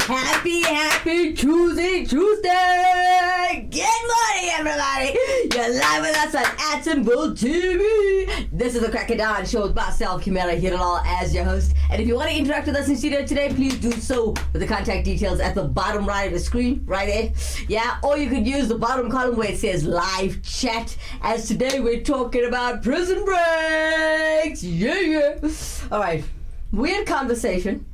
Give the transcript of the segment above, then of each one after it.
Happy Tuesday! Good morning, everybody! You're live with us on Atomville TV. This is the Crack of Dawn show with myself, Kimera, Heeralal, as your host. And if you want to interact with us in studio today, please do so with the contact details at the bottom right of the screen, right there. Yeah, or you could use the bottom column where it says live chat. As today we're talking about prison breaks. Yeah. All right, weird conversation.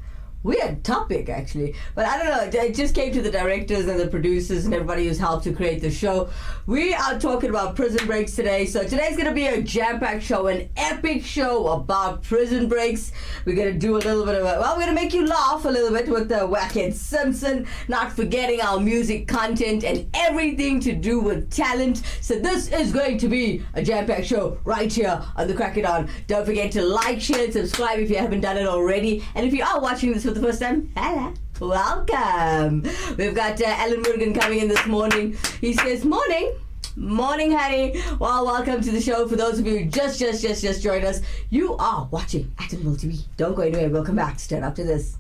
Weird topic, actually. But I don't know, it just came to the directors and the producers and everybody who's helped to create the show. We are talking about prison breaks today. So today's going to be a jam-packed show, an epic show about prison breaks. We're going to do a little bit of we're going to make you laugh a little bit with the Wackhead Simpson, not forgetting our music content and everything to do with talent. So this is going to be a jam-packed show right here on the Crack It On. Don't forget to like, share, and subscribe if you haven't done it already. And if you are watching this for the first time, hello, welcome. We've got Alan Morgan coming in this morning. He says, morning, honey. Well, welcome to the show. For those of you who just joined us, you are watching Atomville TV. Don't go anywhere. We'll come back straight after this.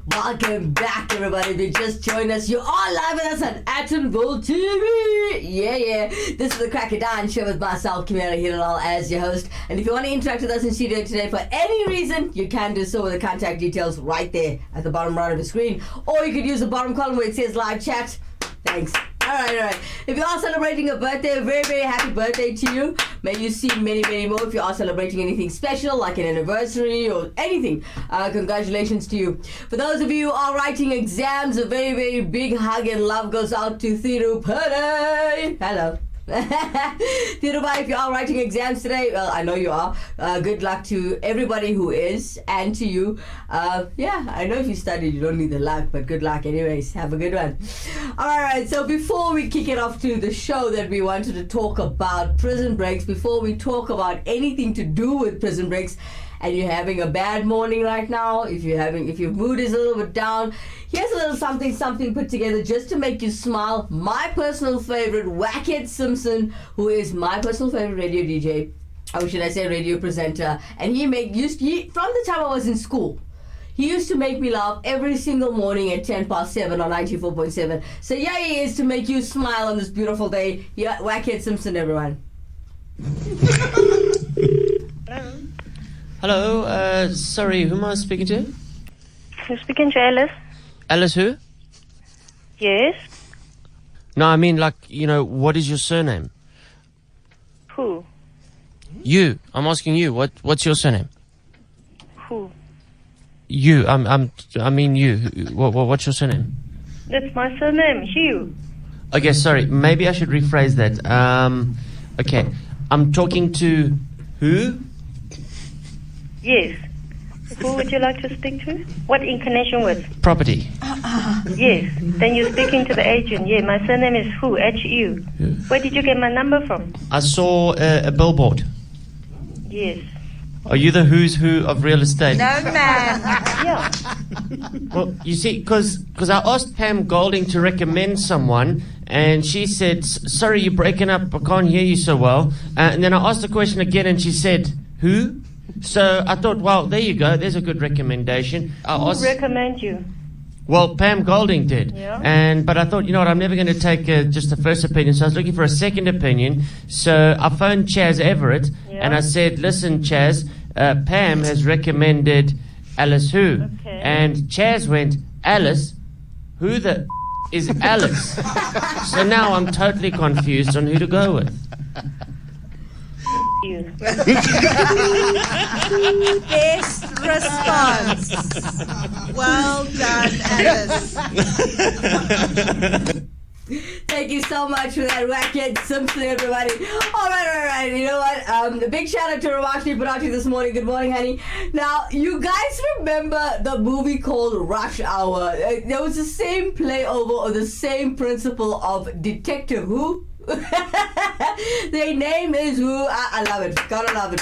Welcome back, everybody. If you just joined us, you are live with us on Atomville TV. Yeah. This is the Crack of Dawn show with myself, Kimera, Heeralal, as your host. And if you want to interact with us in studio today for any reason, you can do so with the contact details right there at the bottom right of the screen. Or you could use the bottom column where it says live chat. Thanks. All right. If you are celebrating a birthday, a very happy birthday to you. May you see many more. If you are celebrating anything special, like an anniversary or anything, congratulations to you. For those of you who are writing exams, a very big hug and love goes out to Thirupati. Hello. Thirubai, if you are writing exams today, well, I know you are. Good luck to everybody who is, and to you. I know if you studied, you don't need the luck, but good luck anyways. Have a good one. Alright, so before we kick it off to the show that we wanted to talk about prison breaks, before we talk about anything to do with prison breaks, and you're having a bad morning right now, if your mood is a little bit down, here's a little something put together just to make you smile. My personal favorite, Wackhead Simpson, who is my personal favorite radio DJ, or should I say radio presenter, and he from the time I was in school, he used to make me laugh every single morning at 7:10 on 94.7. So yeah, he is to make you smile on this beautiful day. Yeah, Wackhead Simpson, everyone. Hello, sorry, who am I speaking to? You're speaking to Alice. Alice who? Yes. No, I mean, what is your surname? Who? You. I'm asking you. What's your surname? Who? You. I mean you. What's your surname? That's my surname, Hugh. Okay, sorry. Maybe I should rephrase that. Okay. I'm talking to who? Yes. Who would you like to speak to? What in connection with? Property. Yes. Then you're speaking to the agent. Yeah, my surname is Hu, H-U. Where did you get my number from? I saw a billboard. Yes. Are you the who's who of real estate? No, man. Yeah. Well, you see, because I asked Pam Golding to recommend someone, and she said, sorry, you're breaking up, I can't hear you so well. And then I asked the question again, and she said, who? So I thought, well, there you go, there's a good recommendation. Who recommend you? Well, Pam Golding did. Yeah. But I thought, you know what, I'm never going to take just a first opinion, so I was looking for a second opinion. So I phoned Chaz Everett, and I said, listen, Chaz, Pam has recommended Alice who? Okay. And Chaz went, Alice? Who the is Alice? So now I'm totally confused on who to go with. You. Best response. Well done, Alice. Thank you so much for that Wackhead Simpson, everybody. All right. You know what? A big shout out to Ravashni Bharati this morning. Good morning, honey. Now, you guys remember the movie called Rush Hour? There was the same playover or the same principle of Detective Who? Their name is Who. I love it. Gotta love it.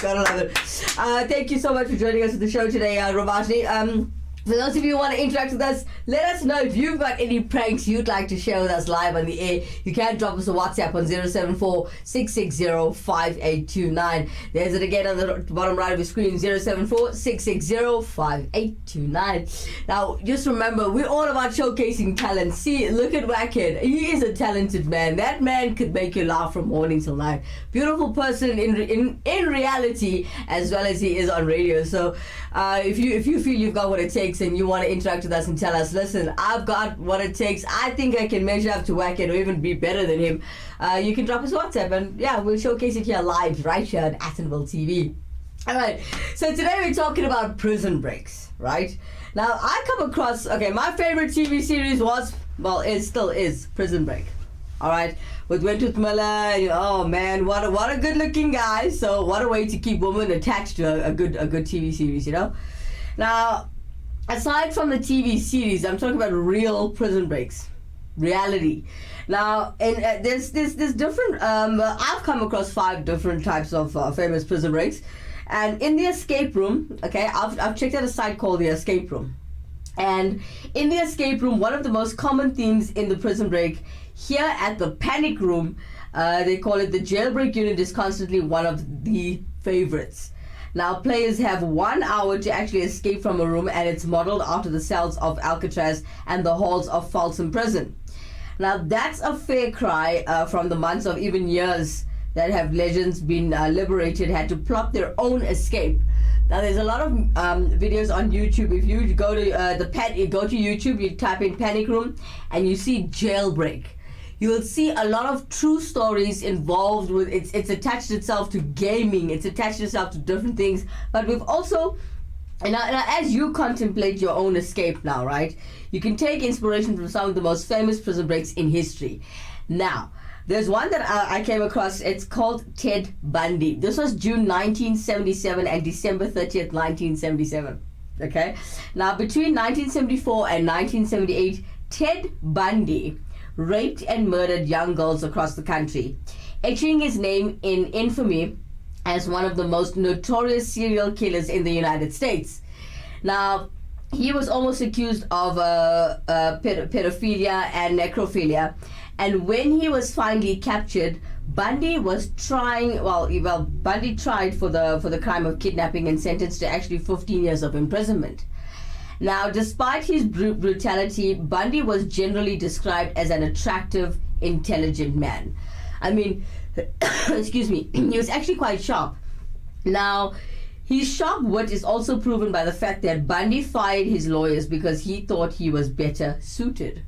Thank you so much for joining us at the show today, Ravashni. For those of you who want to interact with us, let us know if you've got any pranks you'd like to share with us live on the air. You can drop us a WhatsApp on 074-660-5829. There's it again on the bottom right of your screen, 074-660-5829. Now, just remember, we're all about showcasing talent. See, look at Wackhead. He is a talented man. That man could make you laugh from morning till night. Beautiful person in reality as well as he is on radio. So if you feel you've got what it takes and you want to interact with us and tell us, listen, I've got what it takes, I think I can measure up to Wackhead or even be better than him, you can drop us a WhatsApp and we'll showcase it here live right here on Attenville TV. Alright, so today we're talking about prison breaks, right? Now I come across, my favorite TV series still is Prison Break. Alright, with Wentworth Miller, oh man, what a good looking guy. So what a way to keep women attached to a good TV series, Now, aside from the TV series, I'm talking about real prison breaks, reality. Now, and there's different. I've come across 5 different types of famous prison breaks, and in the escape room, I've checked out a site called the Escape Room, and in the escape room, one of the most common themes in the prison break here at the Panic Room, they call it the jailbreak unit, is constantly one of the favorites. Now, players have 1 hour to actually escape from a room, and it's modeled after the cells of Alcatraz and the halls of Folsom Prison. Now, that's a fair cry from the months of even years that have legends been liberated had to plot their own escape. Now, there's a lot of videos on YouTube. If you go to go to YouTube, you type in Panic Room, and you see jailbreak. You will see a lot of true stories involved with it. It's attached itself to gaming. It's attached itself to different things. But we've also, and as you contemplate your own escape now, right? You can take inspiration from some of the most famous prison breaks in history. Now, there's one that I came across. It's called Ted Bundy. This was June 1977 and December 30th, 1977. Okay? Now, between 1974 and 1978, Ted Bundy raped and murdered young girls across the country, etching his name in infamy as one of the most notorious serial killers in the United States. Now, he was almost accused of pedophilia and necrophilia, and when he was finally captured, Bundy was Bundy tried for the crime of kidnapping and sentenced to actually 15 years of imprisonment. Now, despite his brutality, Bundy was generally described as an attractive, intelligent man. I mean, excuse me, he was actually quite sharp. Now, his sharp wit is also proven by the fact that Bundy fired his lawyers because he thought he was better suited.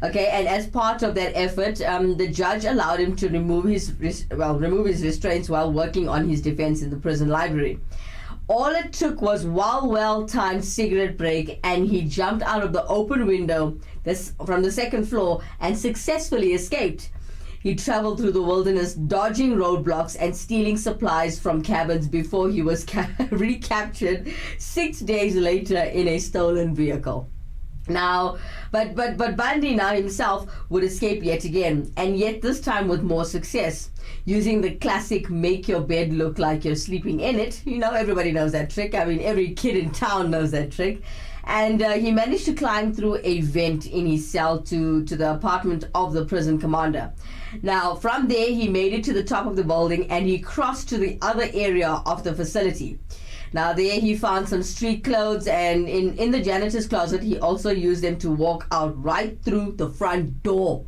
Okay, and as part of that effort, the judge allowed him to remove his restraints while working on his defense in the prison library. All it took was one well-timed cigarette break, and he jumped out of the open window from the second floor and successfully escaped. He traveled through the wilderness, dodging roadblocks and stealing supplies from cabins before he was recaptured 6 days later in a stolen vehicle. Now, but Bundy now himself would escape yet again, and yet this time with more success, using the classic make your bed look like you're sleeping in it. You know, everybody knows that trick. I mean, every kid in town knows that trick. And he managed to climb through a vent in his cell to the apartment of the prison commander. Now, from there, he made it to the top of the building and he crossed to the other area of the facility. Now, there he found some street clothes, and in the janitor's closet, he also used them to walk out right through the front door.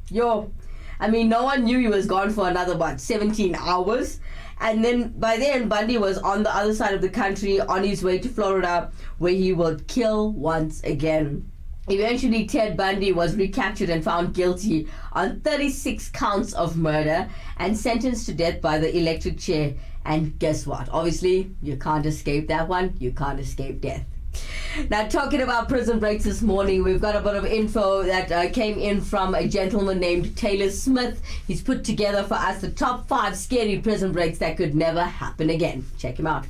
Yo, I mean, no one knew he was gone for another, 17 hours? And then by then, Bundy was on the other side of the country on his way to Florida, where he would kill once again. Eventually, Ted Bundy was recaptured and found guilty on 36 counts of murder and sentenced to death by the electric chair. And guess what? Obviously, you can't escape that one. You can't escape death. Now, talking about prison breaks this morning, we've got a bit of info that came in from a gentleman named Taylor Smith. He's put together for us the top 5 scary prison breaks that could never happen again. Check him out.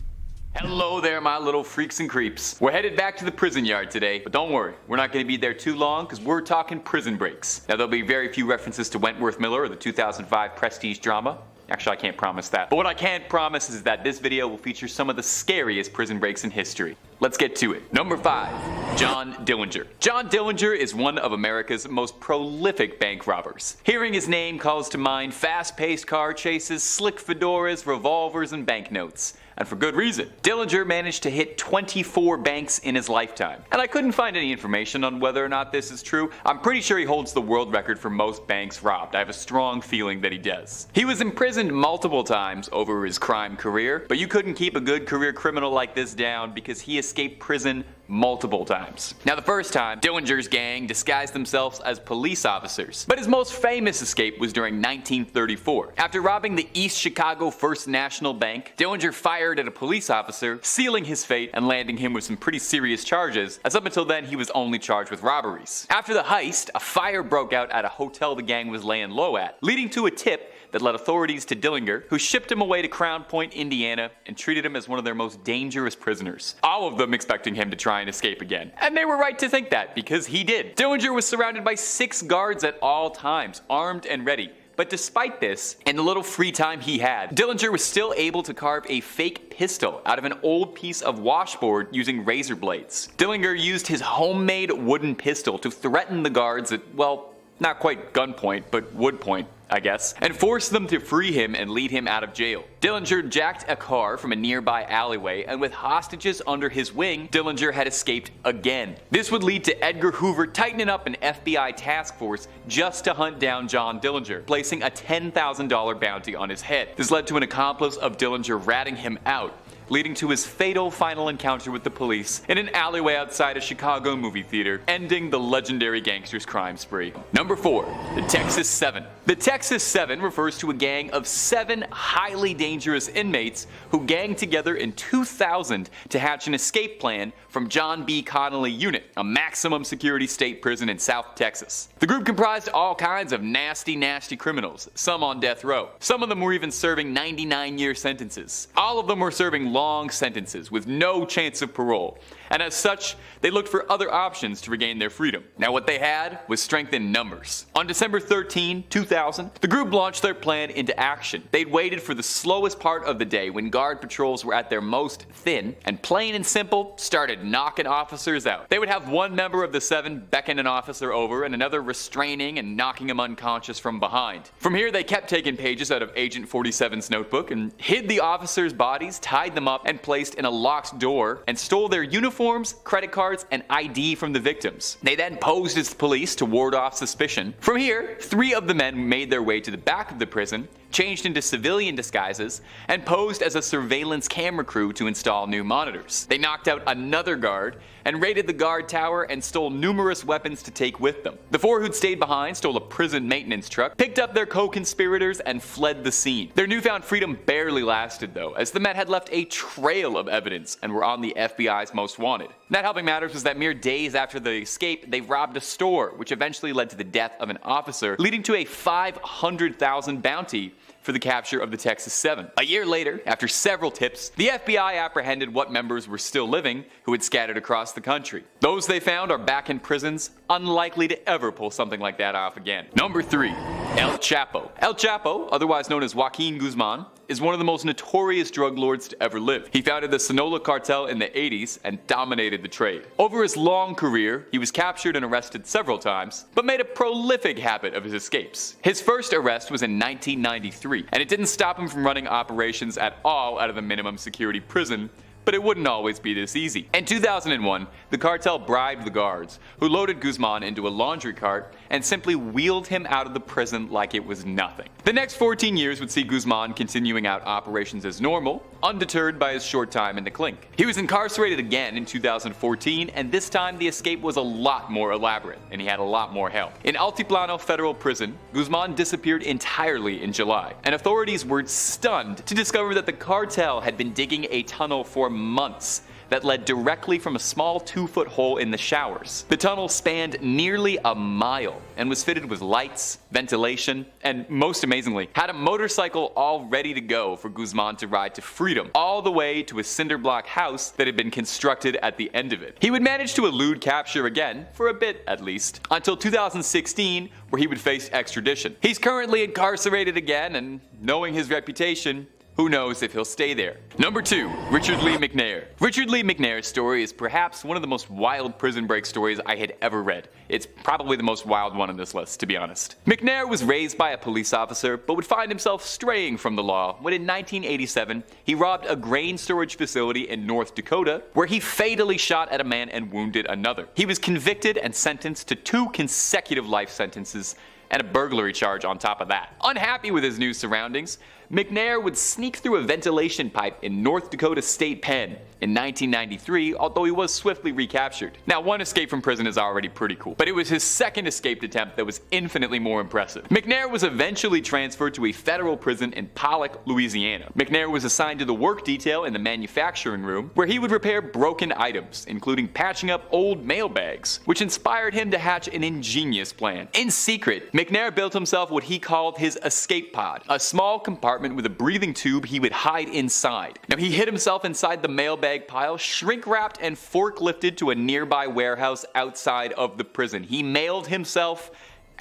Hello there, my little freaks and creeps. We're headed back to the prison yard today, but don't worry, we're not going to be there too long because we're talking prison breaks. Now, there'll be very few references to Wentworth Miller or the 2005 Prestige drama. Actually, I can't promise that. But what I can promise is that this video will feature some of the scariest prison breaks in history. Let's get to it. Number 5. John Dillinger. John Dillinger is one of America's most prolific bank robbers. Hearing his name calls to mind fast-paced car chases, slick fedoras, revolvers, and banknotes. And for good reason. Dillinger managed to hit 24 banks in his lifetime. And I couldn't find any information on whether or not this is true. I'm pretty sure he holds the world record for most banks robbed. I have a strong feeling that he does. He was imprisoned multiple times over his crime career, but you couldn't keep a good career criminal like this down because he escaped prison multiple times. Now, the first time, Dillinger's gang disguised themselves as police officers, but his most famous escape was during 1934. After robbing the East Chicago First National Bank, Dillinger fired at a police officer, sealing his fate and landing him with some pretty serious charges, as up until then he was only charged with robberies. After the heist, a fire broke out at a hotel the gang was laying low at, leading to a tip that led authorities to Dillinger, who shipped him away to Crown Point, Indiana, and treated him as one of their most dangerous prisoners. All of them expecting him to try and escape again. And they were right to think that, because he did. Dillinger was surrounded by 6 guards at all times, armed and ready. But despite this, and the little free time he had, Dillinger was still able to carve a fake pistol out of an old piece of washboard using razor blades. Dillinger used his homemade wooden pistol to threaten the guards at, well, not quite gunpoint, but wood point, I guess, and forced them to free him and lead him out of jail. Dillinger jacked a car from a nearby alleyway, and with hostages under his wing, Dillinger had escaped again. This would lead to Edgar Hoover tightening up an FBI task force just to hunt down John Dillinger, placing a $10,000 bounty on his head. This led to an accomplice of Dillinger ratting him out, leading to his fatal final encounter with the police in an alleyway outside a Chicago movie theater, ending the legendary gangster's crime spree. Number 4. The Texas 7. The Texas 7 refers to a gang of 7 highly dangerous inmates who ganged together in 2000 to hatch an escape plan from John B. Connolly Unit, a maximum security state prison in South Texas. The group comprised all kinds of nasty criminals, some on death row. Some of them were even serving 99-year sentences. All of them were serving long sentences with no chance of parole, and as such, they looked for other options to regain their freedom. Now, what they had was strength in numbers. On December 13, 2000, the group launched their plan into action. They'd waited for the slowest part of the day when guard patrols were at their most thin, and plain and simple, started knocking officers out. They would have one member of the 7 beckon an officer over and another restraining and knocking him unconscious from behind. From here, they kept taking pages out of Agent 47's notebook and hid the officers' bodies, tied them up, and placed in a locked door, and stole their uniforms, credit cards, and ID from the victims. They then posed as police to ward off suspicion. From here, 3 of the men made their way to the back of the prison, changed into civilian disguises, and posed as a surveillance camera crew to install new monitors. They knocked out another guard and raided the guard tower and stole numerous weapons to take with them. The 4 who'd stayed behind stole a prison maintenance truck, picked up their co-conspirators, and fled the scene. Their newfound freedom barely lasted though, as the men had left a trail of evidence and were on the FBI's most wanted. Not helping matters was that mere days after the escape, they robbed a store, which eventually led to the death of an officer, leading to a $500,000 bounty for the capture of the Texas 7. A year later, after several tips, the FBI apprehended what members were still living who had scattered across the the country. Those they found are back in prisons, unlikely to ever pull something like that off again. Number 3. El Chapo. El Chapo, otherwise known as Joaquin Guzman, is one of the most notorious drug lords to ever live. He founded the Sinaloa cartel in the 80s and dominated the trade. Over his long career, he was captured and arrested several times, but made a prolific habit of his escapes. His first arrest was in 1993, and it didn't stop him from running operations at all out of the minimum security prison, but it wouldn't always be this easy. In 2001, the cartel bribed the guards, who loaded Guzman into a laundry cart and simply wheeled him out of the prison like it was nothing. The next 14 years would see Guzman continuing out operations as normal, undeterred by his short time in the clink. He was incarcerated again in 2014, and this time the escape was a lot more elaborate, and he had a lot more help. In Altiplano Federal Prison, Guzman disappeared entirely in July, and authorities were stunned to discover that the cartel had been digging a tunnel for months that led directly from a small 2-foot hole in the showers. The tunnel spanned nearly a mile and was fitted with lights, ventilation, and most amazingly, had a motorcycle all ready to go for Guzman to ride to freedom, all the way to a cinder block house that had been constructed at the end of it. He would manage to elude capture again, for a bit at least, until 2016, where he would face extradition. He's currently incarcerated again, and knowing his reputation, who knows if he'll stay there. Number 2. Richard Lee McNair. Richard Lee McNair's story is perhaps one of the most wild prison break stories I had ever read. It's probably the most wild one on this list, to be honest. McNair was raised by a police officer, but would find himself straying from the law when in 1987 he robbed a grain storage facility in North Dakota, where he fatally shot at a man and wounded another. He was convicted and sentenced to 2 consecutive life sentences and a burglary charge on top of that. Unhappy with his new surroundings, McNair would sneak through a ventilation pipe in North Dakota State Pen in 1993, although he was swiftly recaptured. Now, one escape from prison is already pretty cool, but it was his second escaped attempt that was infinitely more impressive. McNair was eventually transferred to a federal prison in Pollock, Louisiana. McNair was assigned to the work detail in the manufacturing room, where he would repair broken items, including patching up old mail bags, which inspired him to hatch an ingenious plan. In secret, McNair built himself what he called his escape pod, a small compartment with a breathing tube he would hide inside. Now, he hid himself inside the mailbag pile, shrink wrapped and forklifted to a nearby warehouse outside of the prison. He mailed himself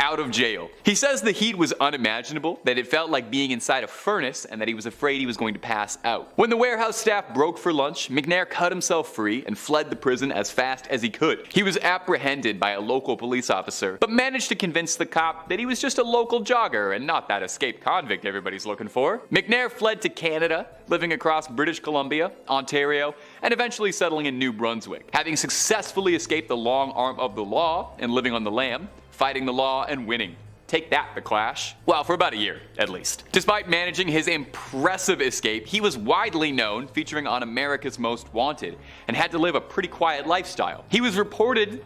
out of jail. He says the heat was unimaginable, that it felt like being inside a furnace, and that he was afraid he was going to pass out. When the warehouse staff broke for lunch, McNair cut himself free and fled the prison as fast as he could. He was apprehended by a local police officer, but managed to convince the cop that he was just a local jogger and not that escaped convict everybody's looking for. McNair fled to Canada, living across British Columbia, Ontario, and eventually settling in New Brunswick. Having successfully escaped the long arm of the law and living on the lam, fighting the law and winning. Take that, The Clash. Well, for about a year, at least. Despite managing his impressive escape, he was widely known, featuring on America's Most Wanted, and had to live a pretty quiet lifestyle. He was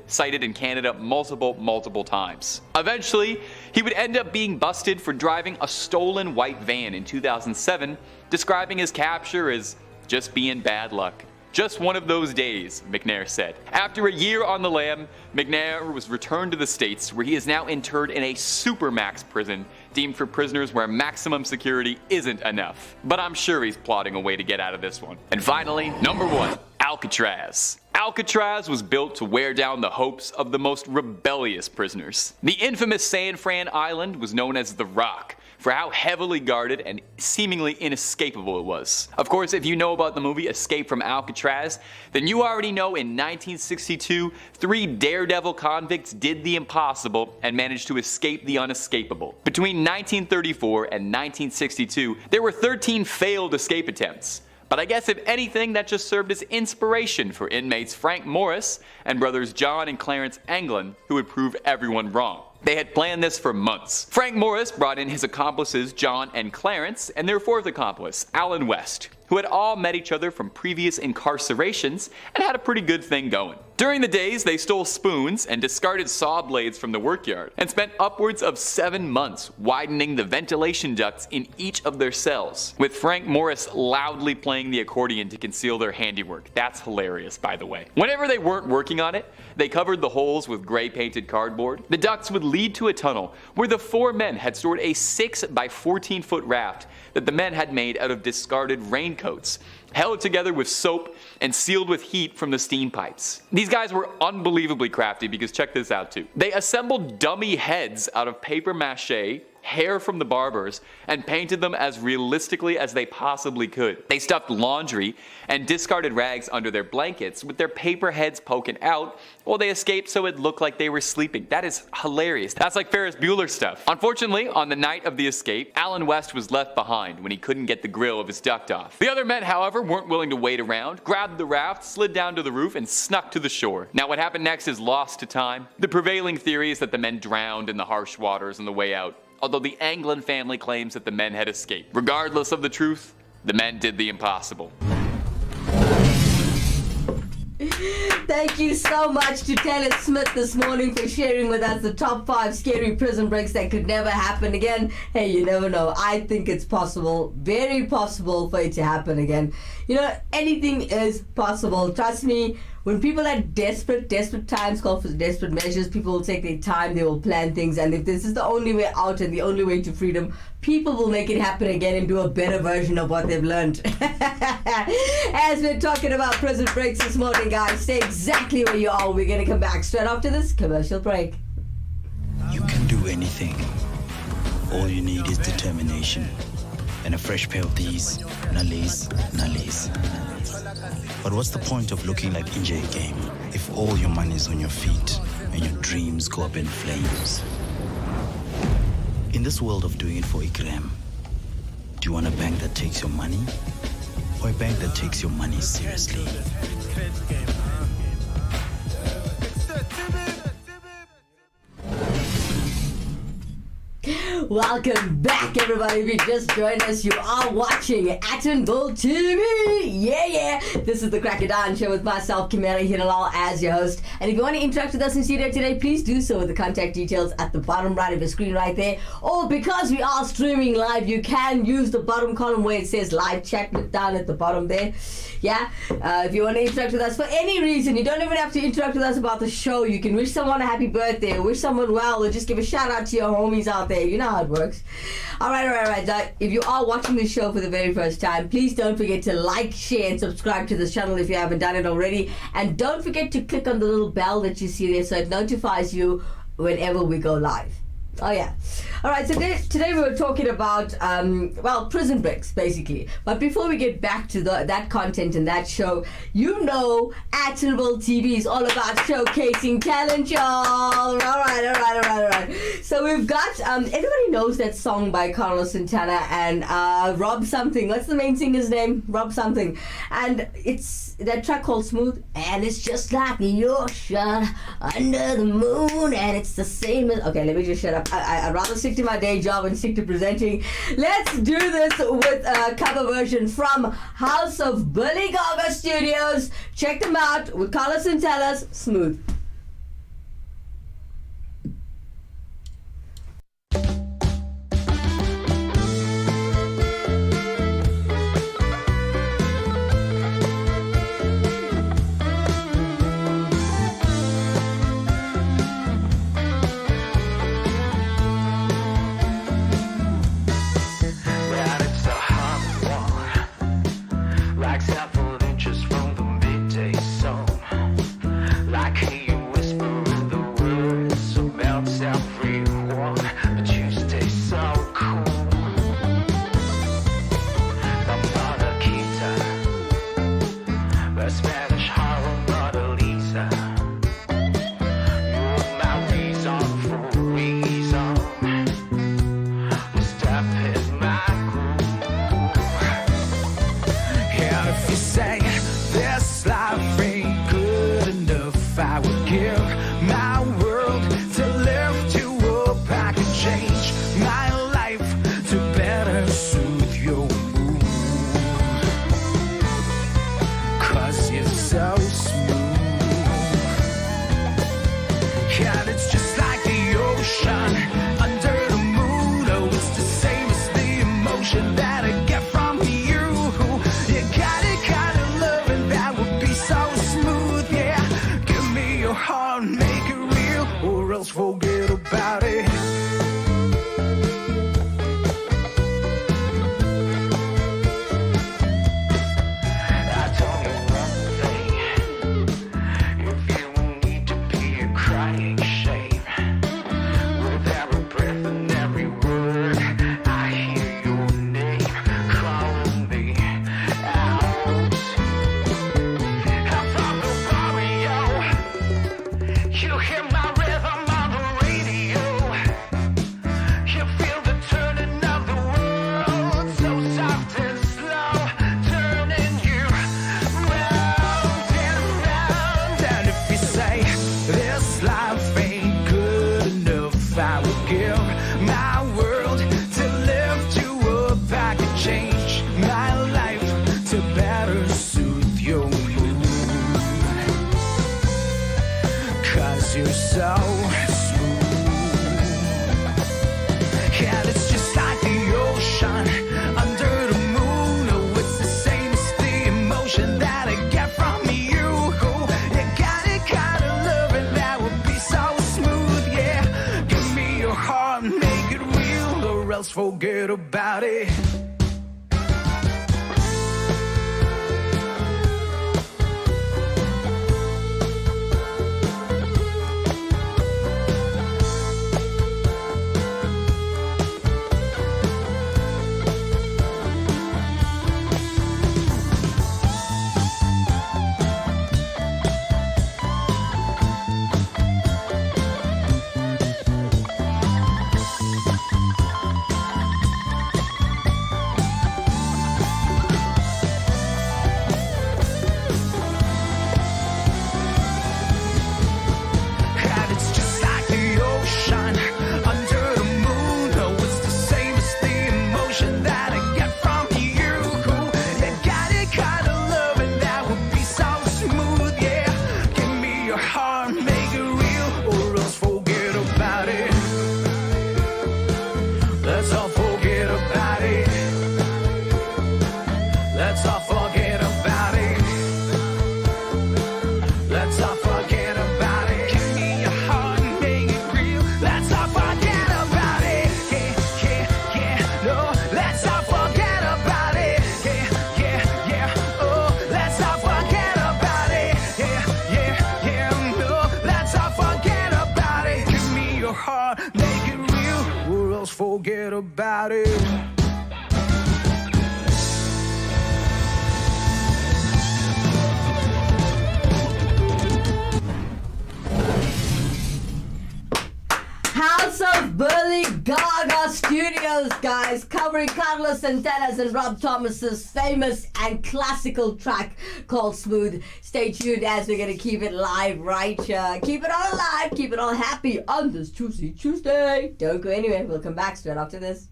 cited in Canada multiple times. Eventually, he would end up being busted for driving a stolen white van in 2007, describing his capture as just being bad luck. Just one of those days, McNair said. After a year on the lam, McNair was returned to the States, where he is now interred in a supermax prison deemed for prisoners where maximum security isn't enough. But I'm sure he's plotting a way to get out of this one. And finally, number 1, Alcatraz. Alcatraz was built to wear down the hopes of the most rebellious prisoners. The infamous San Fran Island was known as the Rock, for how heavily guarded and seemingly inescapable it was. Of course, if you know about the movie Escape from Alcatraz, then you already know in 1962, 3 daredevil convicts did the impossible and managed to escape the unescapable. Between 1934 and 1962, there were 13 failed escape attempts. But I guess if anything, that just served as inspiration for inmates Frank Morris and brothers John and Clarence Anglin, who would prove everyone wrong. They had planned this for months. Frank Morris brought in his accomplices John and Clarence and their 4th accomplice, Alan West, who had all met each other from previous incarcerations and had a pretty good thing going. During the days, they stole spoons and discarded saw blades from the workyard and spent upwards of 7 months widening the ventilation ducts in each of their cells, with Frank Morris loudly playing the accordion to conceal their handiwork. That's hilarious, by the way. Whenever they weren't working on it, they covered the holes with gray painted cardboard. The ducts would lead to a tunnel where the 4 men had stored a 6 by 14 foot raft that the men had made out of discarded rain raincoats, held together with soap, and sealed with heat from the steam pipes. These guys were unbelievably crafty because check this out too. They assembled dummy heads out of paper mache, hair from the barbers, and painted them as realistically as they possibly could. They stuffed laundry and discarded rags under their blankets with their paper heads poking out while they escaped so it looked like they were sleeping. That is hilarious. That's like Ferris Bueller stuff. Unfortunately, on the night of the escape, Alan West was left behind when he couldn't get the grill of his duct off. The other men, however, weren't willing to wait around, grabbed the raft, slid down to the roof, and snuck to the shore. Now what happened next is lost to time. The prevailing theory is that the men drowned in the harsh waters on the way out, although the Anglin family claims that the men had escaped. Regardless of the truth, the men did the impossible. Thank you so much to Taylor Smith this morning for sharing with us the top 5 scary prison breaks that could never happen again. Hey, you never know. I think it's possible, very possible for it to happen again. You know, anything is possible. Trust me, when people are desperate times call for desperate measures, people will take their time, they will plan things, and if this is the only way out and the only way to freedom, people will make it happen again and do a better version of what they've learned. As we're talking about prison breaks this morning, guys, stay exactly where you are. We're going to come back straight after this commercial break. You can do anything. All you need is determination. And a fresh pair of these, nallies. But what's the point of looking like NJ game if all your money's on your feet and your dreams go up in flames? In this world of doing it for a gram, do you want a bank that takes your money or a bank that takes your money seriously? Welcome back, everybody. If you just joined us, you are watching Atten Bull TV. Yeah. This is the Crackadan Show with myself, Kimera, Heeralal, as your host. And if you want to interact with us in studio today, please do so with the contact details at the bottom right of your screen right there. Or because we are streaming live, you can use the bottom column where it says live chat down at the bottom there. Yeah, if you want to interact with us for any reason, you don't even have to interact with us about the show. You can wish someone a happy birthday, wish someone well, or just give a shout out to your homies out there. You know how it works. All right. Now, if you are watching this show for the very first time, please don't forget to like, share, and subscribe to this channel if you haven't done it already. And don't forget to click on the little bell that you see there so it notifies you whenever we go live. Oh yeah. All right, so today we were talking about prison breaks basically. But before we get back to that content and that show, you know Attenville TV is all about showcasing talent, y'all. All right. So we've got everybody knows that song by Carlos Santana and Rob something. What's the main singer's name? Rob something. And it's that track called Smooth, and it's just like the ocean under the moon, and it's the same as... Okay, let me just shut up. I'd rather stick to my day job and stick to presenting. Let's do this with a cover version from House of Billy Gaga Studios. Check them out with Carlos Santana's Smooth. Forget about it. this life ain't good enough. I will give my world to lift you up. I could change my life to better soothe your mood. 'Cause you're so smooth. And it's just like the ocean under the moon. Oh, it's the same as the emotion that I get from you. Oh, you got it kind of love, and that would be so smooth. Yeah, give me your heart, make it real, or else forget about it. And it's just like the ocean under the moon. Oh, it's the same as the emotion that I get from you. You got it kind of love, and that would be so smooth. Yeah, give me your heart, make it real, or else forget about it. Let's all forget about it. Let's all forget about it. Let's all forget about it. Give me your heart and make it real. Let's all forget about it. Yeah, yeah, yeah. No, let's all forget about it. Yeah, yeah, yeah. Oh, let's all forget about it. Yeah, yeah, yeah. No, let's all forget about it. Give me your heart, make it real, or else forget about it. House of Burley Gaga Studios, guys, covering Carlos Santana's and Rob Thomas's famous and classical track called Smooth. Stay tuned as we're going to keep it live right here. Keep it all alive, keep it all happy on this Juicy Tuesday. Don't go anywhere, we'll come back straight after this.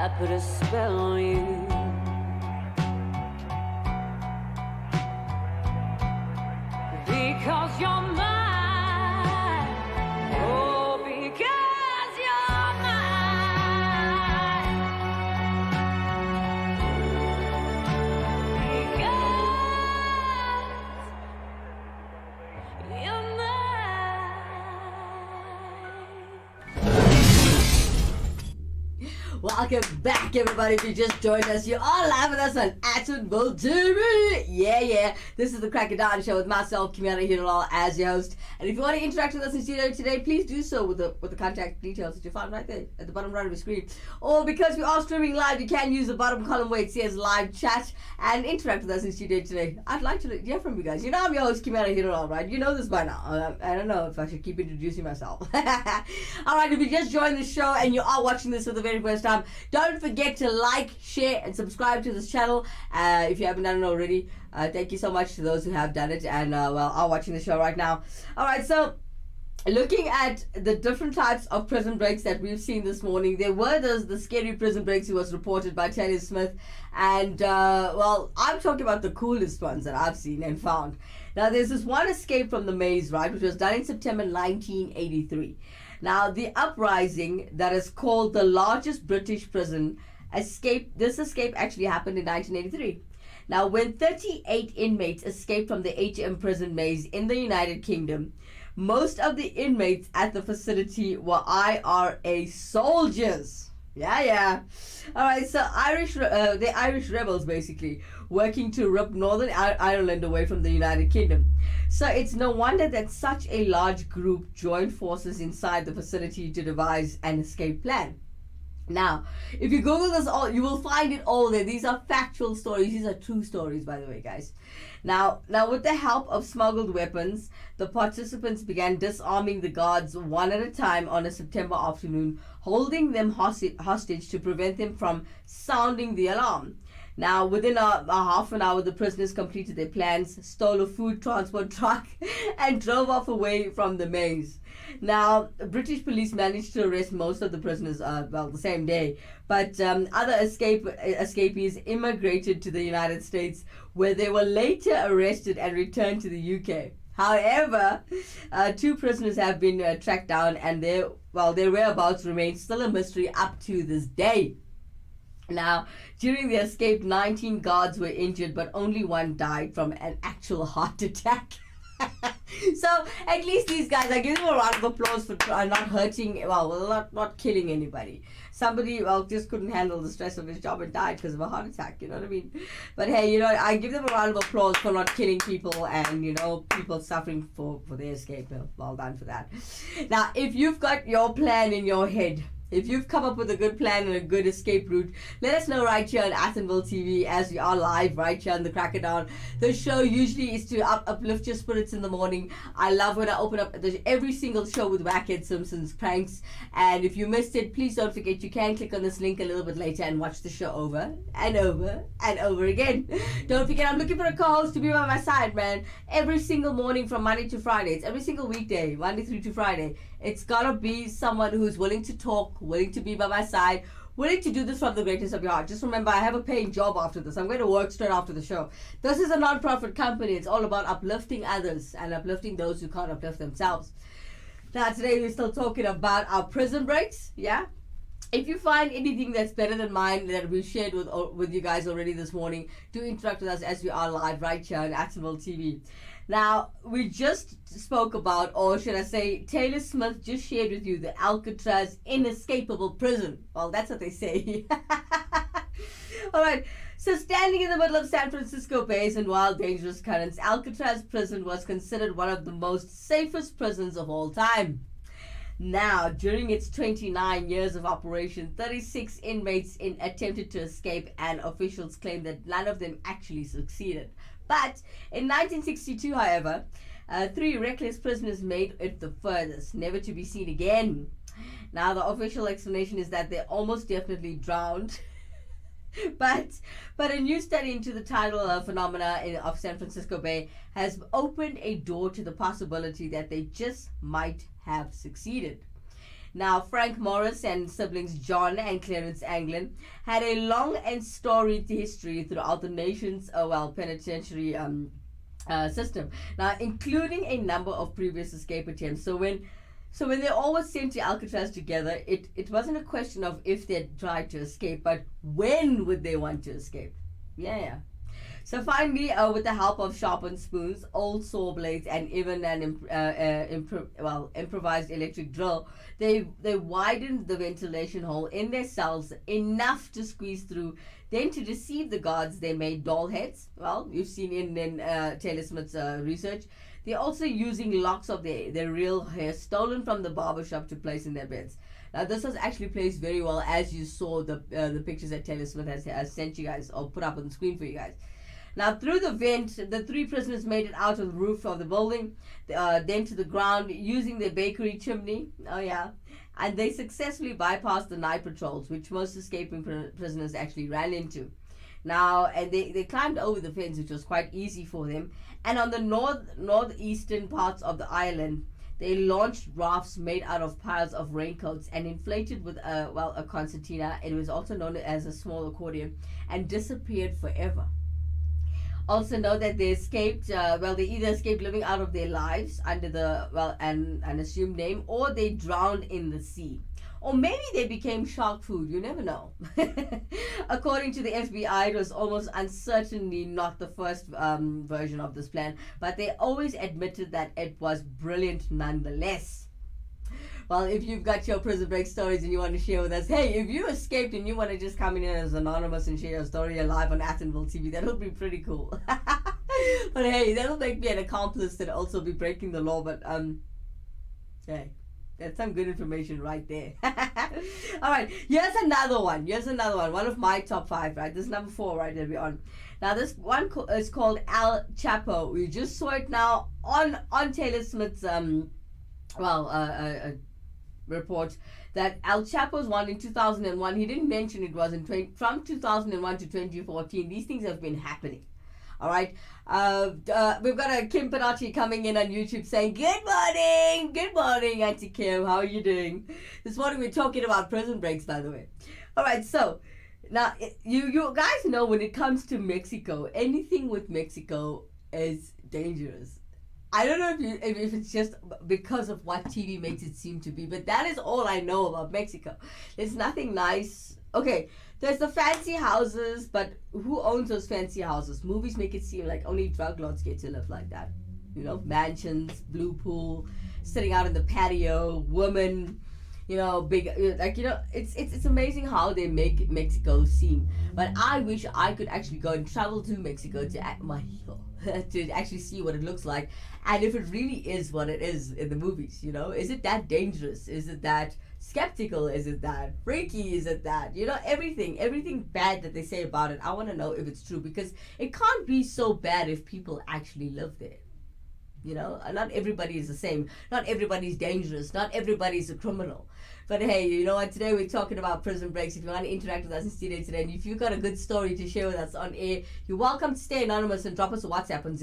I put a spell on you. Because you're mine. Oh, because you're mine. Because you're mine. Welcome back, everybody. If you just joined us, you're all live with us on Attenville TV. Yeah. This is the Crack of Dawn Show with myself, Kimera, Heeralal, as your host. And if you want to interact with us in studio today, please do so with the contact details that you find right there at the bottom right of the screen. Or because we are streaming live, you can use the bottom column where it says live chat and interact with us in studio today. I'd like to hear from you guys. You know I'm your host, Kimera Heeralal, right? You know this by now. I don't know if I should keep introducing myself. Alright, if you just joined the show and you are watching this for the very first time, don't forget to like, share, and subscribe to this channel if you haven't done it already. Thank you so much to those who have done it and are watching the show right now. Alright, so looking at the different types of prison breaks that we've seen this morning, there were the scary prison breaks who was reported by Taylor Smith, and I'm talking about the coolest ones that I've seen and found. Now there's this one escape from the maze, right, which was done in September 1983. Now the uprising that is called the largest British prison escape, this escape actually happened in 1983. Now when 38 inmates escaped from the HM prison maze in the United Kingdom, most of the inmates at the facility were IRA soldiers. Yeah. Alright, so they're Irish rebels basically, working to rip Northern Ireland away from the United Kingdom. So it's no wonder that such a large group joined forces inside the facility to devise an escape plan. Now, if you Google this all, you will find it all there. These are factual stories. These are true stories, by the way, guys. Now, with the help of smuggled weapons, the participants began disarming the guards one at a time on a September afternoon, holding them hostage to prevent them from sounding the alarm. Now, within a half an hour, the prisoners completed their plans, stole a food transport truck, and drove off away from the maze. Now, British police managed to arrest most of the prisoners, the same day, but other escapees immigrated to the United States, where they were later arrested and returned to the UK. However, 2 prisoners have been tracked down, and their whereabouts remain still a mystery up to this day. Now, during the escape, 19 guards were injured, but only 1 died from an actual heart attack. So, at least these guys, I give them a round of applause for not hurting, not killing anybody. Somebody, just couldn't handle the stress of his job and died because of a heart attack, you know what I mean? But hey, I give them a round of applause for not killing people and, people suffering for their escape. Well done for that. Now, if you've got your plan in your head, if you've come up with a good plan and a good escape route, let us know right here on Athenville TV, as we are live right here on the Crackdown. The show usually is to uplift your spirits in the morning. I love when I open up every single show with Wackhead Simpson's pranks. And if you missed it, please don't forget you can click on this link a little bit later and watch the show over and over and over again. Don't forget, I'm looking for a co-host to be by my side, man. Every single morning from Monday to Friday. It's every single weekday, Monday through to Friday. It's gotta be someone who's willing to talk, willing to be by my side, willing to do this from the greatness of your heart. Just remember, I have a paying job after this. I'm going to work straight after the show. This is a non-profit company. It's all about uplifting others and uplifting those who can't uplift themselves. Now, today we're still talking about our prison breaks, yeah? If you find anything that's better than mine that we've shared with you guys already this morning, do interact with us as we are live right here on Athenville TV. Now, we just spoke about, or should I say, Taylor Smith just shared with you the Alcatraz inescapable prison. Well, that's what they say. Alright, so standing in the middle of San Francisco Bay's and wild, dangerous currents, Alcatraz prison was considered one of the most safest prisons of all time. Now, during its 29 years of operation, 36 inmates attempted to escape, and officials claim that none of them actually succeeded. But in 1962, however, 3 reckless prisoners made it the furthest, never to be seen again. Now, the official explanation is that they almost definitely drowned. But a new study into the tidal phenomena of San Francisco Bay has opened a door to the possibility that they just might have succeeded. Now, Frank Morris and siblings John and Clarence Anglin had a long and storied history throughout the nation's penitentiary system. Now, including a number of previous escape attempts. So when they all were sent to Alcatraz together, it wasn't a question of if they'd tried to escape, but when would they want to escape? Yeah. So finally, with the help of sharpened spoons, old saw blades, and even an improvised electric drill, they widened the ventilation hole in their cells enough to squeeze through. Then, to deceive the guards, they made doll heads. Well, you've seen in Taylor Smith's research. They're also using locks of their real hair stolen from the barbershop to place in their beds. Now, this was actually placed very well, as you saw the pictures that Taylor Smith has sent you guys, or put up on the screen for you guys. Now, through the vent, the 3 prisoners made it out of the roof of the building, then to the ground, using their bakery chimney. Oh, yeah. And they successfully bypassed the night patrols, which most escaping prisoners actually ran into. Now, and they climbed over the fence, which was quite easy for them. And on the northeastern parts of the island, they launched rafts made out of piles of raincoats and inflated with a concertina. It was also known as a small accordion, and disappeared forever. Also know that they escaped, they either escaped living out of their lives under an assumed name, or they drowned in the sea. Or maybe they became shark food, you never know. According to the FBI, it was almost uncertainly not the first version of this plan, but they always admitted that it was brilliant nonetheless. Well, if you've got your prison break stories and you want to share with us, hey, if you escaped and you want to just come in as anonymous and share your story live on Athenville TV, that would be pretty cool. But hey, that'll make me an accomplice and also be breaking the law, but hey, That's some good information right there. All right, here's another one. One of my top 5, right? This is number 4, right, that we're on. Now, this one is called El Chapo. We just saw it now on Taylor Swift's report that El Chapo's one in 2001. He didn't mention it was from 2001 to 2014. These things have been happening. All right. We've got a Kim Panachi coming in on YouTube saying, good morning, Auntie Kim. How are you doing? This morning we're talking about prison breaks, by the way. All right. So now you guys know when it comes to Mexico, anything with Mexico is dangerous. I don't know if it's just because of what TV makes it seem to be, but that is all I know about Mexico. There's nothing nice. Okay, there's the fancy houses, but who owns those fancy houses? Movies make it seem like only drug lords get to live like that. You know, mansions, blue pool, sitting out in the patio, women, you know, big, like, you know, it's amazing how they make Mexico seem. But I wish I could actually go and travel to Mexico to actually see what it looks like, and if it really is what it is in the movies. You know, is it that dangerous? Is it that skeptical? Is it that freaky? Is it that, you know, everything bad that they say about it? I want to know if it's true, because it can't be so bad if people actually live there. You know, not everybody is the same. Not everybody's dangerous. Not everybody's a criminal. But hey, you know what? Today we're talking about prison breaks. If you want to interact with us in studio today, and if you've got a good story to share with us on air, you're welcome to stay anonymous and drop us a WhatsApp on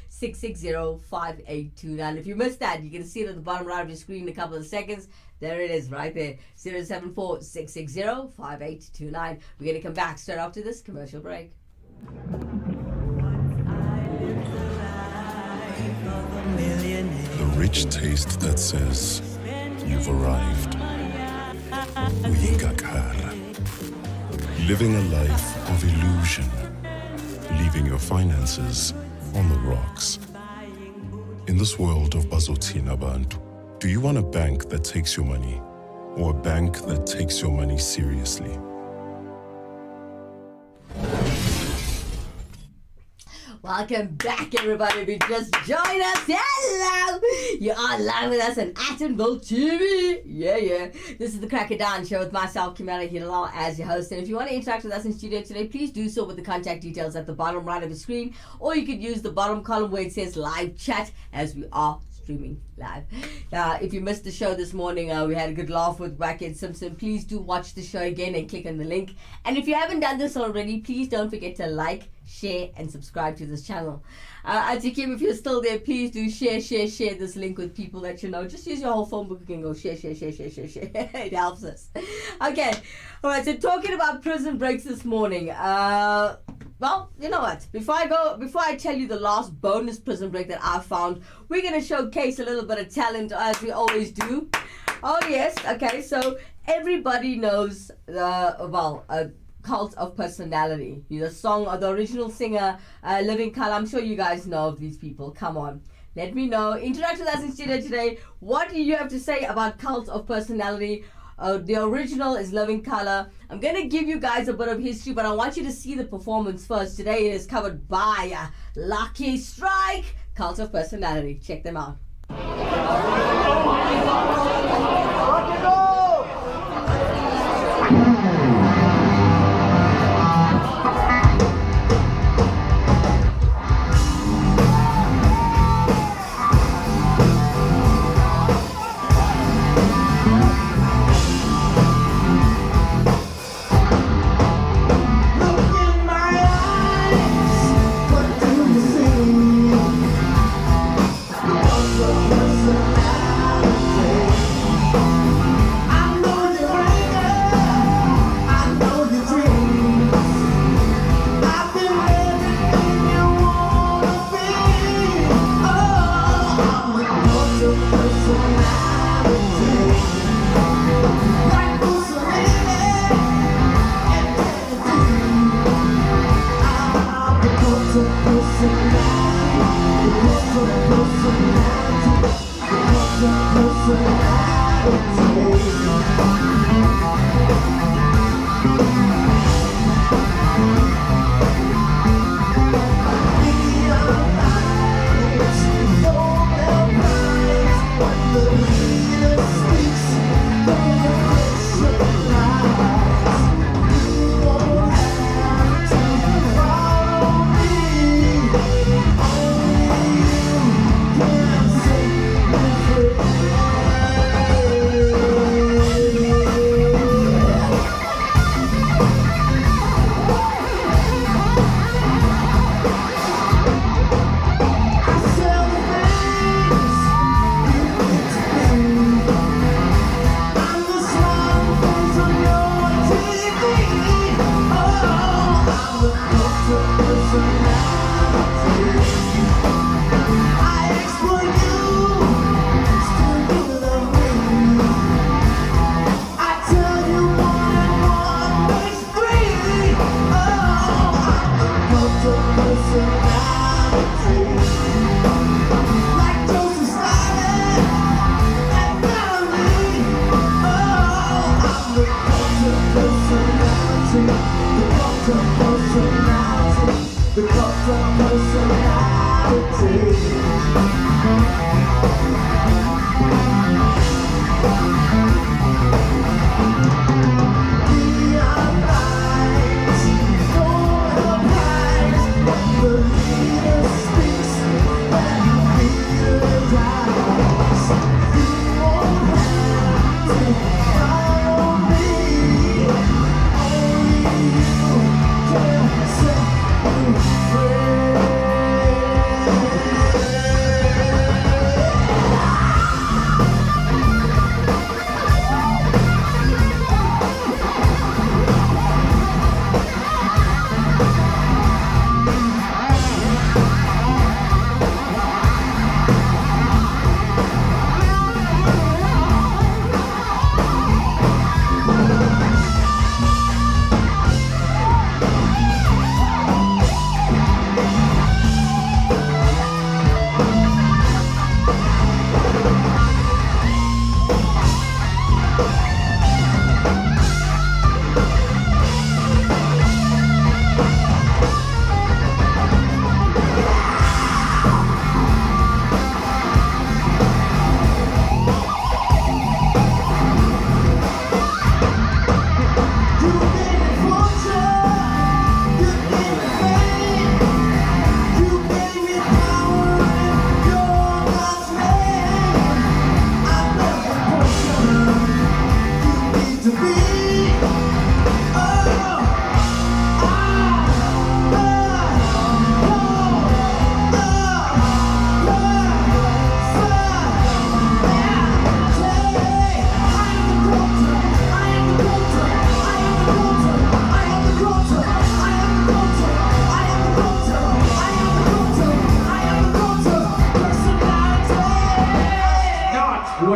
074-660-5829. If you missed that, you can see it at the bottom right of your screen in a couple of seconds. There it is right there. 074-660-5829. We're going to come back straight after this commercial break. The rich taste that says you've arrived. Uyigakar. Living a life of illusion. Leaving your finances on the rocks. In this world of Bazotina Bantu, do you want a bank that takes your money, or a bank that takes your money seriously? Welcome back, everybody. If you just joined us, hello! You are live with us on Attenville TV. Yeah. This is the Crack of Dawn show with myself, Kimera, Heeralal, as your host. And if you want to interact with us in studio today, please do so with the contact details at the bottom right of the screen. Or you could use the bottom column where it says live chat, as we are streaming live. If you missed the show this morning, we had a good laugh with Wackhead Simpson. Please do watch the show again and click on the link. And if you haven't done this already, please don't forget to like, share and subscribe to this channel. Auntie Kim, if you're still there, please do share this link with people that you know. Just use your whole phone book and go share. It helps us. Okay, all right, so talking about prison breaks this morning. Well, you know what? Before I tell you the last bonus prison break that I found, we're going to showcase a little bit of talent, as we always do. Oh yes, okay, so everybody knows Cult of Personality. The song or the original singer, Living Colour. I'm sure you guys know of these people. Come on, let me know. Interact with us in studio today. What do you have to say about Cult of Personality? The original is Living Colour. I'm going to give you guys a bit of history, but I want you to see the performance first. Today it is covered by Lucky Strike, Cult of Personality. Check them out.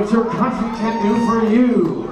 what your country can do for you.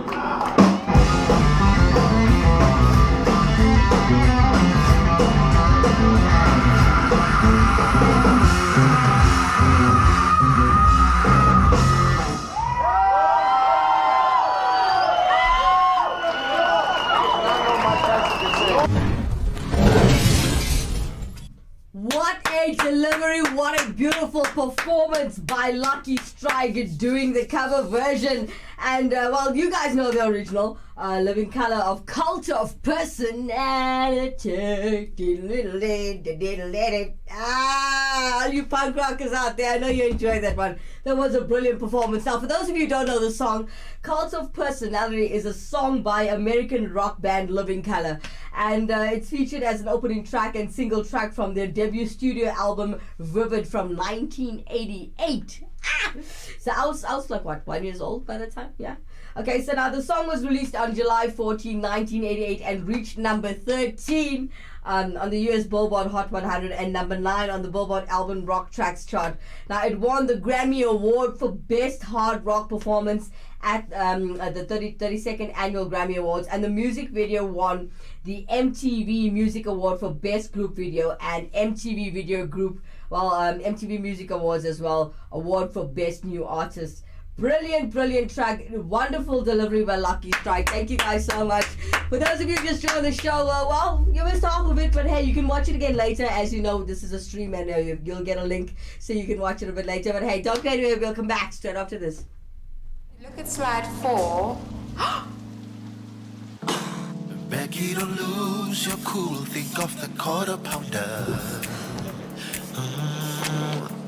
What a delivery, what a beautiful performance by Lucky Strike doing the cover version. And well, you guys know the original, Living Color of Cult of Personality. Ah, you punk rockers out there, I know you enjoyed that one. That was a brilliant performance. Now, for those of you who don't know the song, Cult of Personality is a song by American rock band Living Color. And it's featured as an opening track and single track from their debut studio album Vivid from 1988. So I was like, what, 1 year old by the time? Yeah. Okay, so now the song was released on July 14, 1988 and reached number 13 on the US Billboard Hot 100 and number 9 on the Billboard Album Rock Tracks chart. Now it won the Grammy Award for Best Hard Rock Performance at the 32nd Annual Grammy Awards, and the music video won the MTV Music Award for Best Group Video and MTV Video Group, MTV Music Awards as well, award for Best New Artist. Brilliant track, wonderful delivery by Lucky Strike. Thank you guys so much. For those of you who just joined the show, well, you missed half of it, but hey, you can watch it again later. As you know, this is a stream and you'll get a link so you can watch it a bit later. But hey, don't go anywhere, we'll come back straight after this. Look at slide 4. Becky, don't lose your cool. Think of the quarter pounder.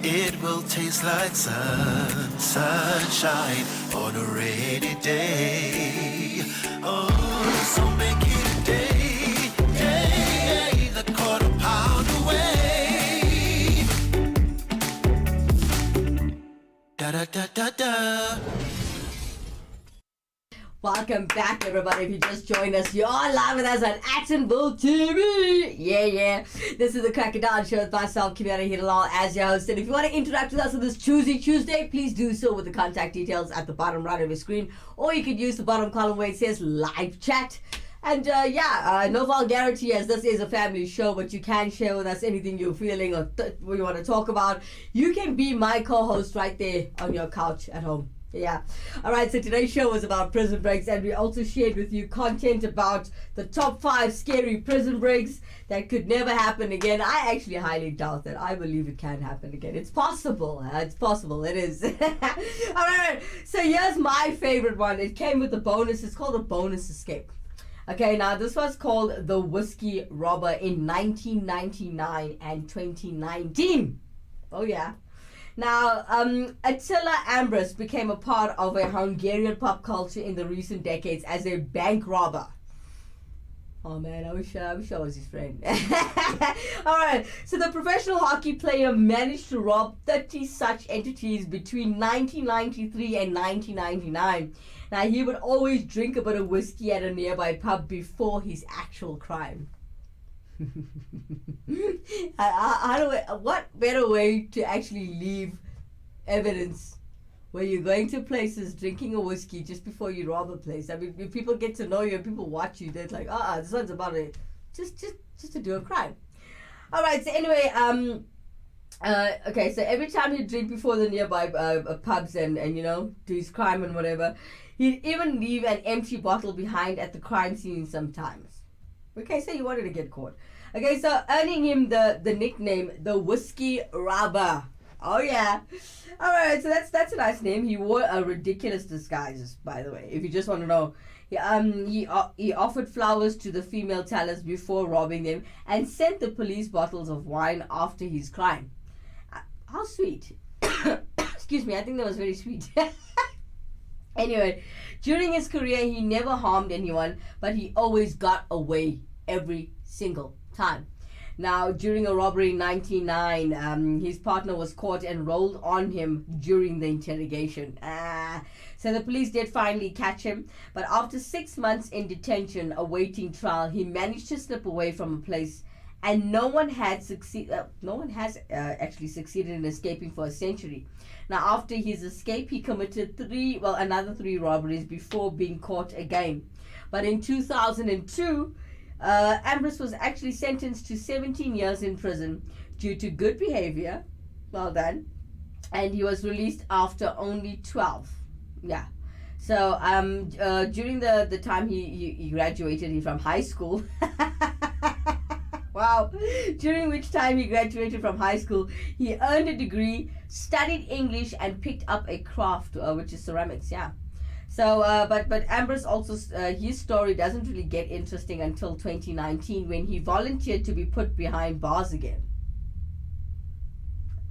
It will taste like sunshine on a rainy day. Oh, so make it a day, the quarter pound away. Da da da da da. Welcome back, everybody. If you just joined us, you are live with us on Actonville TV. Yeah. This is the Cracker Down Show with myself, Kimera, Heeralal, as your host. And if you want to interact with us on this Tuesday, please do so with the contact details at the bottom right of your screen. Or you could use the bottom column where it says live chat. And no vulgarity, as this is a family show, but you can share with us anything you're feeling or what you want to talk about. You can be my co-host right there on your couch at home. Yeah. Alright, so today's show was about prison breaks, and we also shared with you content about the top 5 scary prison breaks that could never happen again. I actually highly doubt that. I believe it can happen again. It's possible. It's possible. It is. Alright, so here's my favorite one. It came with a bonus. It's called a bonus escape. Okay, now this was called The Whiskey Robber in 1999 and 2019. Oh yeah. Now, Attila Ambrus became a part of a Hungarian pop culture in the recent decades as a bank robber. Oh man, I wish I was his friend. Alright, so the professional hockey player managed to rob 30 such entities between 1993 and 1999. Now, he would always drink a bit of whiskey at a nearby pub before his actual crime. What better way to actually leave evidence where you're going to places drinking a whiskey just before you rob a place? I mean, if people get to know you and people watch you, they're like, this one's about it, just to do a crime. All right. So anyway, okay. So every time he'd drink before the nearby pubs and do his crime and whatever, he'd even leave an empty bottle behind at the crime scene sometimes. Okay, so he wanted to get caught. Okay, so earning him the nickname, the Whiskey Robber. Oh yeah. Alright, so that's a nice name. He wore a ridiculous disguise, by the way, if you just want to know. He offered flowers to the female tellers before robbing them and sent the police bottles of wine after his crime. How sweet. Excuse me, I think that was very sweet. Anyway, during his career, he never harmed anyone, but he always got away every single time. Now, during a robbery in 1999, his partner was caught and rolled on him during the interrogation. So the police did finally catch him, but after 6 months in detention awaiting trial, he managed to slip away from a place and no one has actually succeeded in escaping for a century. Now, after his escape, he committed another three robberies before being caught again. But in 2002, Ambrose was actually sentenced to 17 years in prison due to good behavior. Well done. And he was released after only 12. Yeah. So during the time he graduated from high school. Wow. During which time he graduated from high school, he earned a degree, studied English, and picked up a craft, which is ceramics. Yeah. So, but Ambrose also, his story doesn't really get interesting until 2019 when he volunteered to be put behind bars again.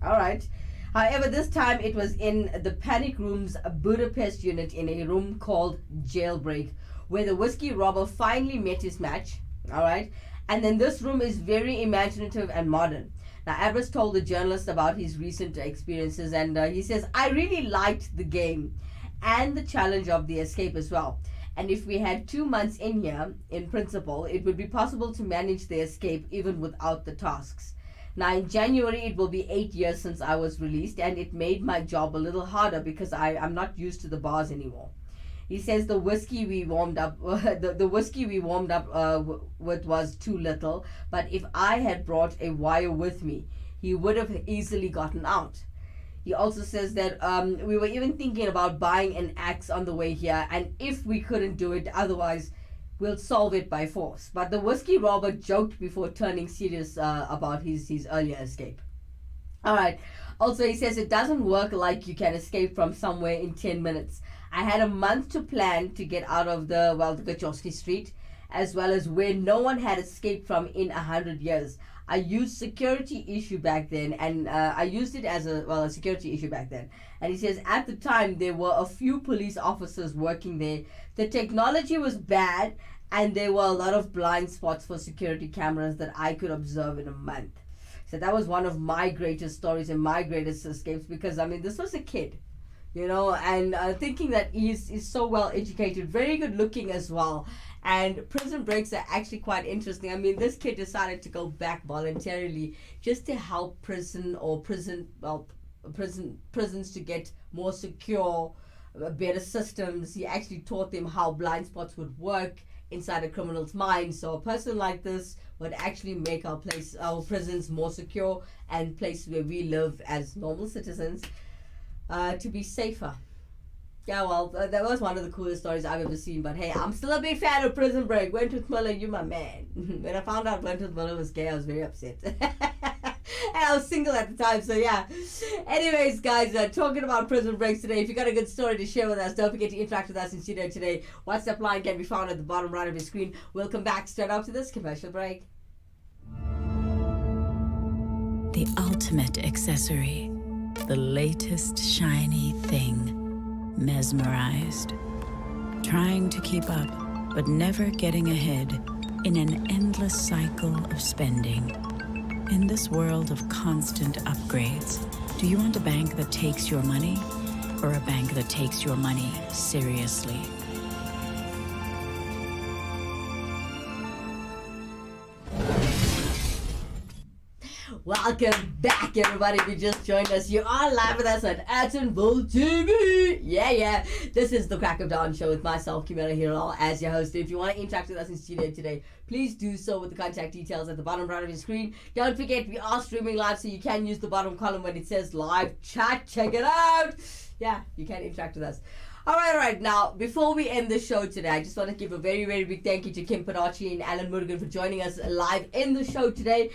All right. However, this time it was in the Panic Room's Budapest unit in a room called Jailbreak, where the whiskey robber finally met his match. All right. And then this room is very imaginative and modern. Now, Ambrose told the journalist about his recent experiences, and he says, I really liked the game and the challenge of the escape as well. And if we had 2 months in here, in principle, it would be possible to manage the escape even without the tasks. Now, in January, it will be 8 years since I was released, and it made my job a little harder because I'm not used to the bars anymore. He says the whiskey we warmed up, with was too little, but if I had brought a wire with me, he would have easily gotten out. He also says that we were even thinking about buying an axe on the way here, and if we couldn't do it otherwise, we'll solve it by force. But the whiskey robber joked before turning serious about his earlier escape. All right. Also, he says it doesn't work like you can escape from somewhere in 10 minutes. I had a month to plan to get out of the Gachowski Street, as well as where no one had escaped from in 100 years. I used security issue back then, and I used it as a security issue back then. And he says at the time there were a few police officers working there. The technology was bad, and there were a lot of blind spots for security cameras that I could observe in a month. So that was one of my greatest stories and my greatest escapes, because I mean, this was a kid, you know, and thinking that he's so well educated, very good looking as well. And prison breaks are actually quite interesting. I mean, this kid decided to go back voluntarily just to help prisons to get more secure, better systems. He actually taught them how blind spots would work inside a criminal's mind. So a person like this would actually make our prisons more secure, and places where we live as normal citizens to be safer. Yeah, well, that was one of the coolest stories I've ever seen. But hey, I'm still a big fan of Prison Break. Wentworth Miller, you my man. When I found out Wentworth Miller was gay, I was very upset. And I was single at the time, so yeah. Anyways, guys, talking about Prison Breaks today. If you got a good story to share with us, don't forget to interact with us in studio today. WhatsApp line can be found at the bottom right of your screen. We'll come back straight after this commercial break. The ultimate accessory. The latest shiny thing. Mesmerized. Trying to keep up, but never getting ahead in an endless cycle of spending. In this world of constant upgrades, do you want a bank that takes your money, or a bank that takes your money seriously? Welcome back, everybody. If you just joined us, you are live with us on Attenville TV. Yeah. This is the Crack of Dawn show with myself, Kimera Heeralal, as your host. If you want to interact with us in studio today, please do so with the contact details at the bottom right of your screen. Don't forget, we are streaming live, so you can use the bottom column when it says live chat. Check it out. Yeah, you can interact with us. All right. Now, before we end the show today, I just want to give a very, very big thank you to Kim Padachi and Alan Murugan for joining us live in the show today.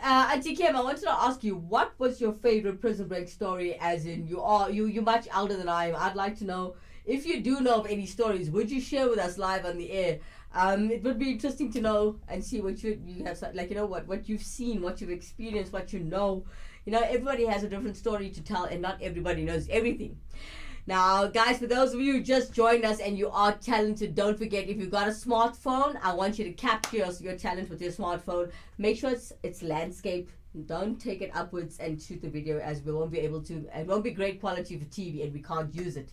Auntie Kim, I wanted to ask you, what was your favorite Prison Break story? As in, you're much older than I am. I'd like to know, if you do know of any stories, would you share with us live on the air? It would be interesting to know and see what you have, like, you know, what you've seen, what you've experienced, what you know. You know, everybody has a different story to tell, and not everybody knows everything. Now, guys, for those of you who just joined us and you are talented, don't forget, if you've got a smartphone, I want you to capture your talent with your smartphone. Make sure it's landscape. Don't take it upwards and shoot the video, as we won't be able to. It won't be great quality for TV, and we can't use it.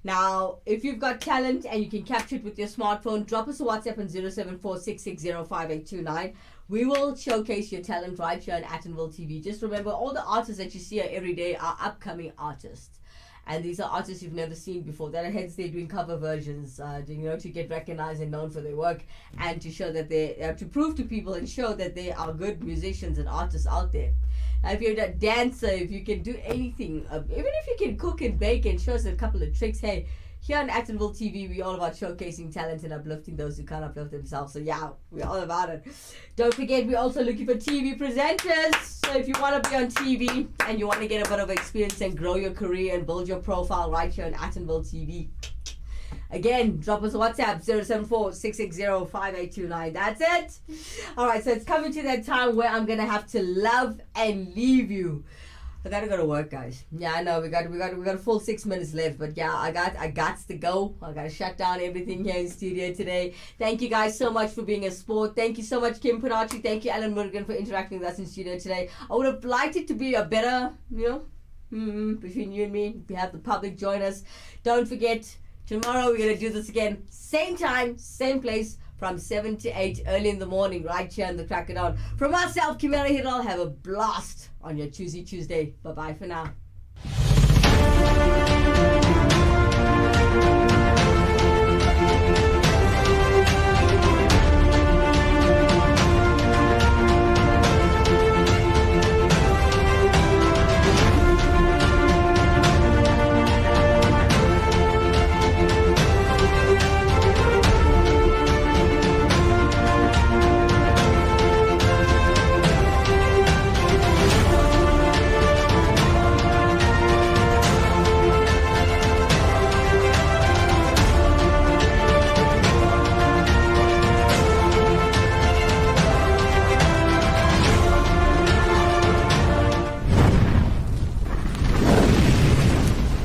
Now, if you've got talent and you can capture it with your smartphone, drop us a WhatsApp on 074-660-5829. We will showcase your talent right here on Attenville TV. Just remember, all the artists that you see here every day are upcoming artists. And these are artists you've never seen before. That are hence they're doing cover versions, to get recognized and known for their work, and to show that to prove to people and show that they are good musicians and artists out there. Now, if you're a dancer, if you can do anything, even if you can cook and bake and show us a couple of tricks, hey, here on Attenville TV, we're all about showcasing talent and uplifting those who can't uplift themselves. So yeah, we're all about it. Don't forget, we're also looking for TV presenters. So if you want to be on TV and you want to get a bit of experience and grow your career and build your profile right here on Attenville TV, again, drop us a WhatsApp, 074-660-5829. That's it. All right, so it's coming to that time where I'm going to have to love and leave you. I gotta go to work, guys. Yeah, I know we got a full 6 minutes left, but yeah, I got to go. I gotta shut down everything here in studio today. Thank you guys so much for being a sport. Thank you so much, Kim Panachi. Thank you, Alan Morgan, for interacting with us in studio today. I would have liked it to be a better, between you and me. We have the public join us. Don't forget, tomorrow we're gonna do this again, same time, same place. From 7 to 8 early in the morning, right here in the Crack It On. From myself, Kimera Heeralal, have a blast on your Tuesday. Bye-bye for now.